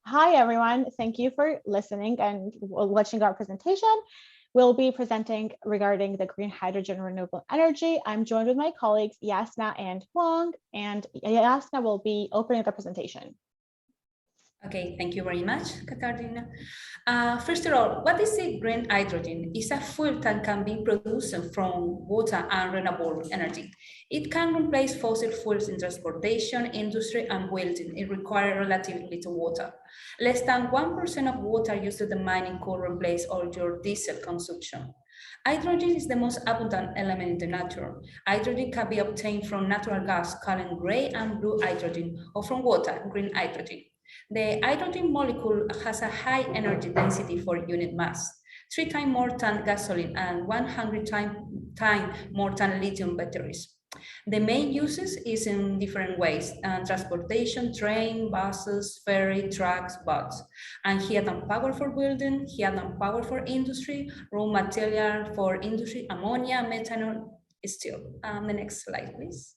Hi, everyone. Thank you for listening and watching our presentation. We'll be presenting regarding the green hydrogen renewable energy. I'm joined with my colleagues, Yasna and Huong, and Yasna will be opening the presentation. Okay, thank you very much, Katarina. First of all, what is a green hydrogen? It's a fuel that can be produced from water and renewable energy. It can replace fossil fuels in transportation, industry, and building. It requires relatively little water. Less than 1% of water used in the mining could replace all your diesel consumption. Hydrogen is the most abundant element in the nature. Hydrogen can be obtained from natural gas called gray and blue hydrogen, or from water, green hydrogen. The hydrogen molecule has a high energy density for unit mass, 3 times more than gasoline and 100 times more than lithium batteries. The main uses is in different ways: transportation, train, buses, ferry, trucks, boats. And heat and power for building, heat and power for industry, raw material for industry, ammonia, methanol, steel. The next slide, please.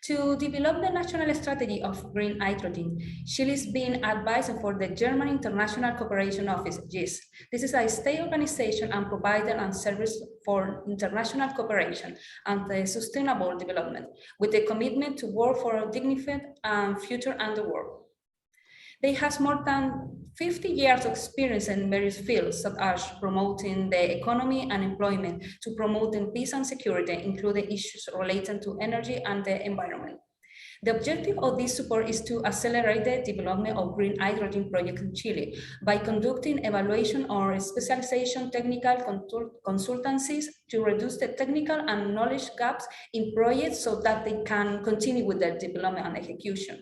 To develop the national strategy of green hydrogen, Chile is being advised for the German International Cooperation Office, GIS. This is a state organization and provider and service for international cooperation and sustainable development, with a commitment to work for a dignified future and the world. They have more than 50 years of experience in various fields, such as promoting the economy and employment, to promoting peace and security, including issues related to energy and the environment. The objective of this support is to accelerate the development of green hydrogen projects in Chile by conducting evaluation or specialization technical consultancies to reduce the technical and knowledge gaps in projects so that they can continue with their development and execution.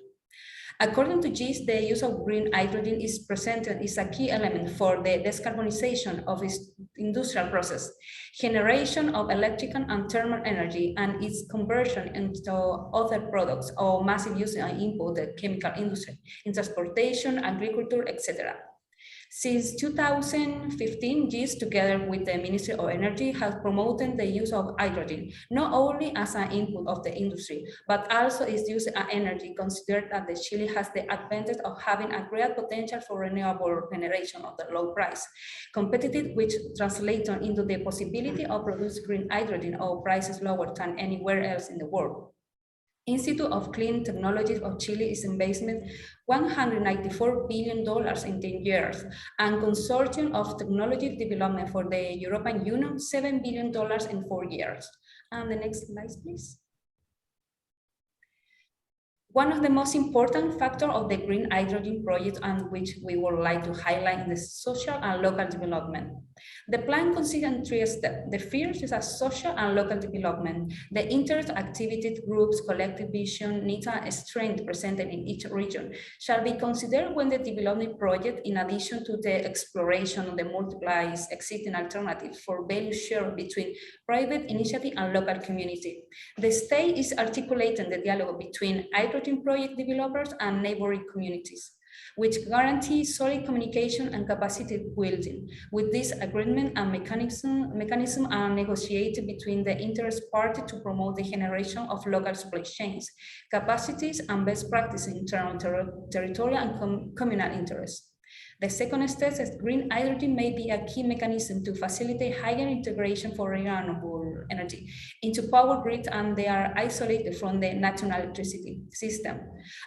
According to GIS, the use of green hydrogen is presented as a key element for the decarbonization of its industrial process, generation of electrical and thermal energy, and its conversion into other products or massive use and input the chemical industry, in transportation, agriculture, etc. Since 2015, GIS, together with the Ministry of Energy, has promoted the use of hydrogen, not only as an input of the industry, but also its use as energy, considered that the Chile has the advantage of having a great potential for renewable generation of the low price, competitive, which translates into the possibility of producing green hydrogen at prices lower than anywhere else in the world. Institute of Clean Technologies of Chile is invested $194 billion in 10 years, and Consortium of Technology Development for the European Union, $7 billion in 4 years. And the next slide, please. One of the most important factors of the green hydrogen project, and which we would like to highlight, is social and local development. The plan considers 3 steps. The first is a social and local development. The interest, activities, groups, collective vision, needs, and strength presented in each region shall be considered when the development project, in addition to the exploration of the multiplies existing alternatives for value share between private initiative and local community. The state is articulating the dialogue between hydrogen project developers and neighboring communities, which guarantees solid communication and capacity building. With this agreement and mechanism are negotiated between the interest parties to promote the generation of local supply chains, capacities, and best practices in terms of territorial and communal interests. The second step is green hydrogen may be a key mechanism to facilitate higher integration for renewable energy into power grids, and they are isolated from the national electricity system.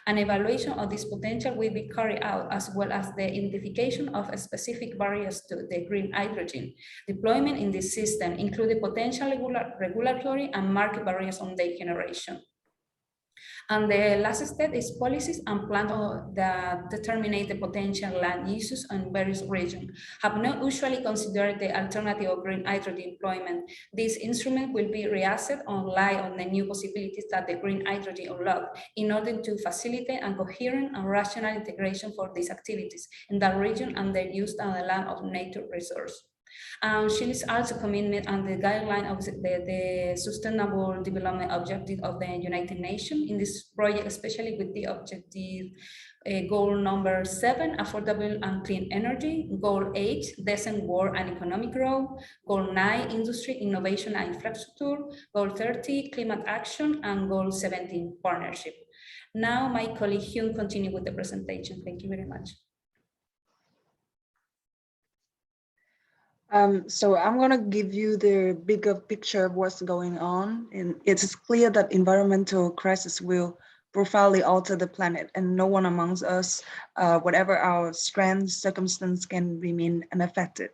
An evaluation of this potential will be carried out, as well as the identification of specific barriers to the green hydrogen deployment in this system, including potential regulatory and market barriers on their generation. And the last step is policies and plans that determine the potential land uses in various regions have not usually considered the alternative of green hydrogen deployment. This instrument will be reassessed on light on the new possibilities that the green hydrogen unlock in order to facilitate a coherent and rational integration for these activities in that region and their use on the land of nature resource. Chile is also committed on the guideline of the Sustainable Development Objective of the United Nations in this project, especially with the objective goal number 7, affordable and clean energy, goal 8, decent work and economic growth, goal 9, industry, innovation and infrastructure, goal 30, climate action, and goal 17, partnership. Now my colleague Hyun continue with the presentation. Thank you very much. So I'm going to give you the bigger picture of what's going on. And it's clear that environmental crisis will profoundly alter the planet, and no one amongst us, whatever our strength, circumstance, can remain unaffected,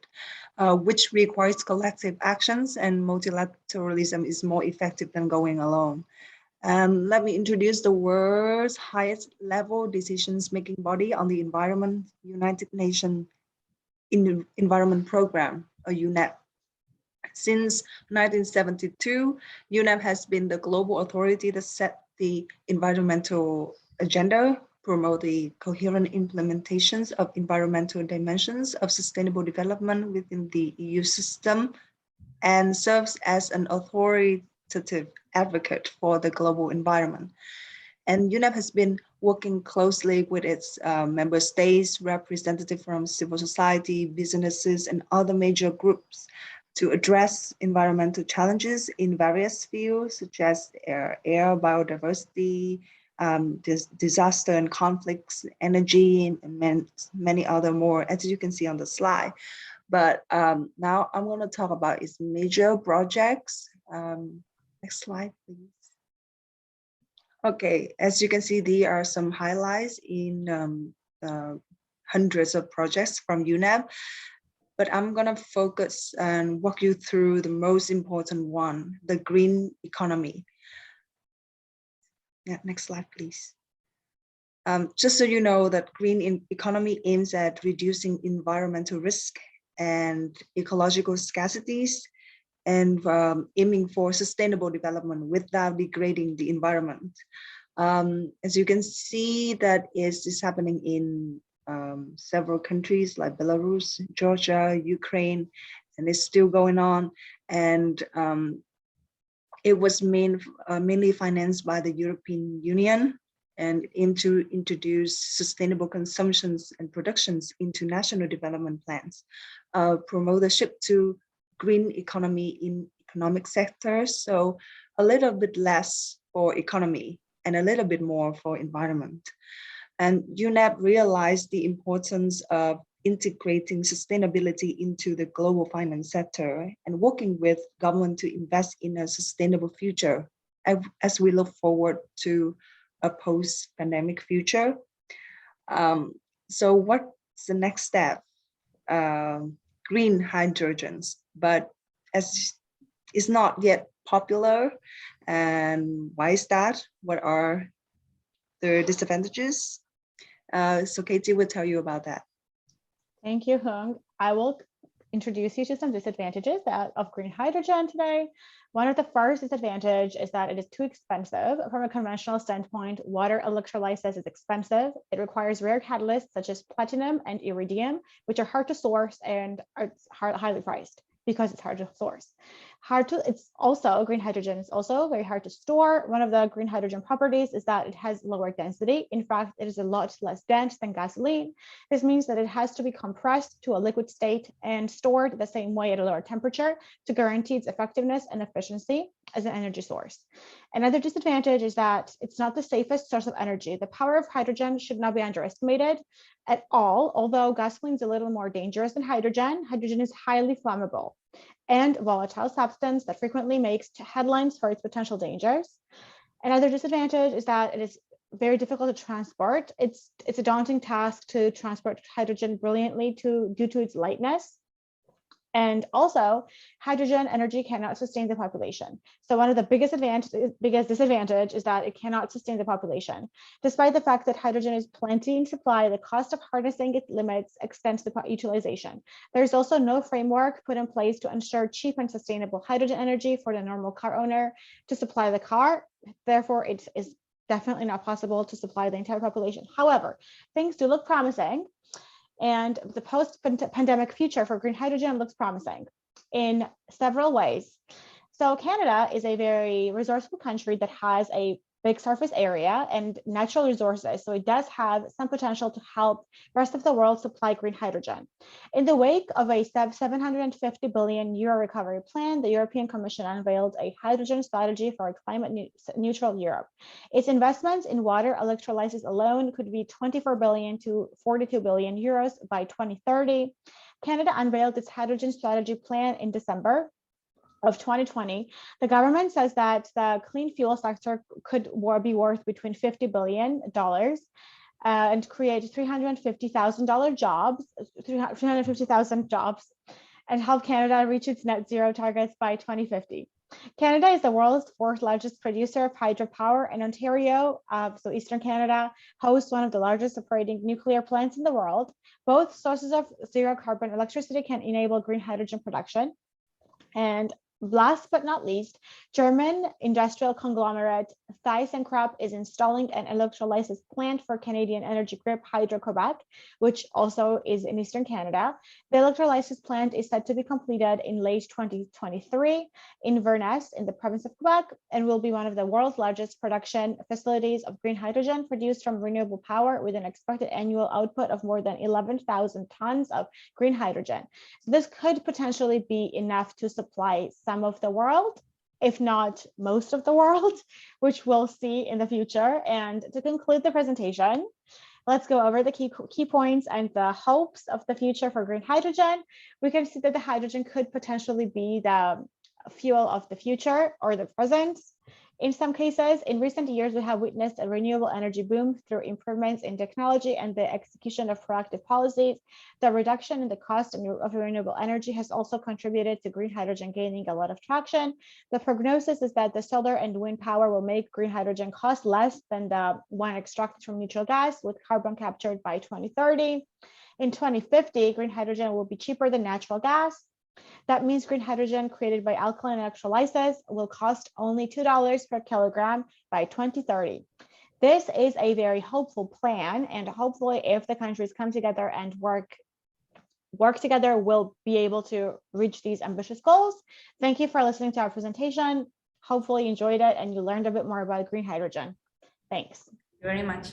which requires collective actions, and multilateralism is more effective than going alone. Let me introduce the world's highest level decisions-making body on the environment, United Nations Environment Program, or UNEP. Since 1972, UNEP has been the global authority that set the environmental agenda, promote the coherent implementations of environmental dimensions of sustainable development within the EU system, and serves as an authoritative advocate for the global environment. And UNEP has been working closely with its member states, representatives from civil society, businesses, and other major groups to address environmental challenges in various fields, such as air biodiversity, disaster and conflicts, energy, and many other more, as you can see on the slide. But now I'm going to talk about its major projects. Next slide, please. Okay, as you can see, there are some highlights in hundreds of projects from UNEP, but I'm gonna focus and walk you through the most important one, the green economy. Yeah, next slide, please. Just so you know that green economy aims at reducing environmental risk and ecological scarcities, and aiming for sustainable development without degrading the environment. As you can see, that is happening in several countries like Belarus, Georgia, Ukraine, and it's still going on. And it was mainly financed by the European Union, and aim to introduce sustainable consumptions and productions into national development plans, promote the shift to green economy in economic sectors, so a little bit less for economy and a little bit more for environment. And UNEP realized the importance of integrating sustainability into the global finance sector and working with government to invest in a sustainable future as we look forward to a post-pandemic future. So what's the next step? Green hydrogens, but as it's not yet popular. And why is that? What are the disadvantages? So Katie will tell you about that. Thank you, Hung. I will introduce you to some disadvantages of green hydrogen today. One of the first disadvantages is that it is too expensive. From a conventional standpoint, water electrolysis is expensive. It requires rare catalysts such as platinum and iridium, which are hard to source and are highly priced because it's hard to source. It's also, green hydrogen is also very hard to store. One of the green hydrogen properties is that it has lower density. In fact, it is a lot less dense than gasoline. This means that it has to be compressed to a liquid state and stored the same way at a lower temperature to guarantee its effectiveness and efficiency as an energy source. Another disadvantage is that it's not the safest source of energy. The power of hydrogen should not be underestimated at all. Although gasoline is a little more dangerous than hydrogen, hydrogen is highly flammable and volatile substance that frequently makes headlines for its potential dangers. Another disadvantage is that it is very difficult to transport. It's a daunting task to transport hydrogen brilliantly due to its lightness. And also, hydrogen energy cannot sustain the population. So one of the biggest disadvantage is that it cannot sustain the population. Despite the fact that hydrogen is plenty in supply, the cost of harnessing its limits extends the utilization. There's also no framework put in place to ensure cheap and sustainable hydrogen energy for the normal car owner to supply the car. Therefore, it is definitely not possible to supply the entire population. However, things do look promising. And the post-pandemic future for green hydrogen looks promising in several ways. So Canada is a very resourceful country that has a big surface area and natural resources, so it does have some potential to help the rest of the world supply green hydrogen. In the wake of a 750 billion euro recovery plan, the European Commission unveiled a hydrogen strategy for a climate neutral Europe. Its investments in water electrolysis alone could be 24 billion to 42 billion euros by 2030. Canada unveiled its hydrogen strategy plan in December of 2020. The government says that the clean fuel sector could be worth between $50 billion and create 350,000 jobs, and help Canada reach its net zero targets by 2050. Canada is the world's fourth largest producer of hydropower, and Ontario, so Eastern Canada, hosts one of the largest operating nuclear plants in the world. Both sources of zero carbon electricity can enable green hydrogen production. And last but not least, German industrial conglomerate ThyssenKrupp is installing an electrolysis plant for Canadian energy group Hydro-Québec, which also is in Eastern Canada. The electrolysis plant is set to be completed in late 2023 in Vernesse in the province of Quebec, and will be one of the world's largest production facilities of green hydrogen produced from renewable power, with an expected annual output of more than 11,000 tons of green hydrogen. So this could potentially be enough to supply some of the world, if not most of the world, which we'll see in the future. And to conclude the presentation, let's go over the key points and the hopes of the future for green hydrogen. We can see that the hydrogen could potentially be the fuel of the future or the present. In some cases, in recent years, we have witnessed a renewable energy boom through improvements in technology and the execution of proactive policies. The reduction in the cost of renewable energy has also contributed to green hydrogen gaining a lot of traction. The prognosis is that the solar and wind power will make green hydrogen cost less than the one extracted from natural gas, with carbon captured by 2030. In 2050, green hydrogen will be cheaper than natural gas. That means green hydrogen created by alkaline electrolysis will cost only $2 per kilogram by 2030. This is a very hopeful plan, and hopefully if the countries come together and work together, we'll be able to reach these ambitious goals. Thank you for listening to our presentation. Hopefully you enjoyed it and you learned a bit more about green hydrogen. Thanks. Very much.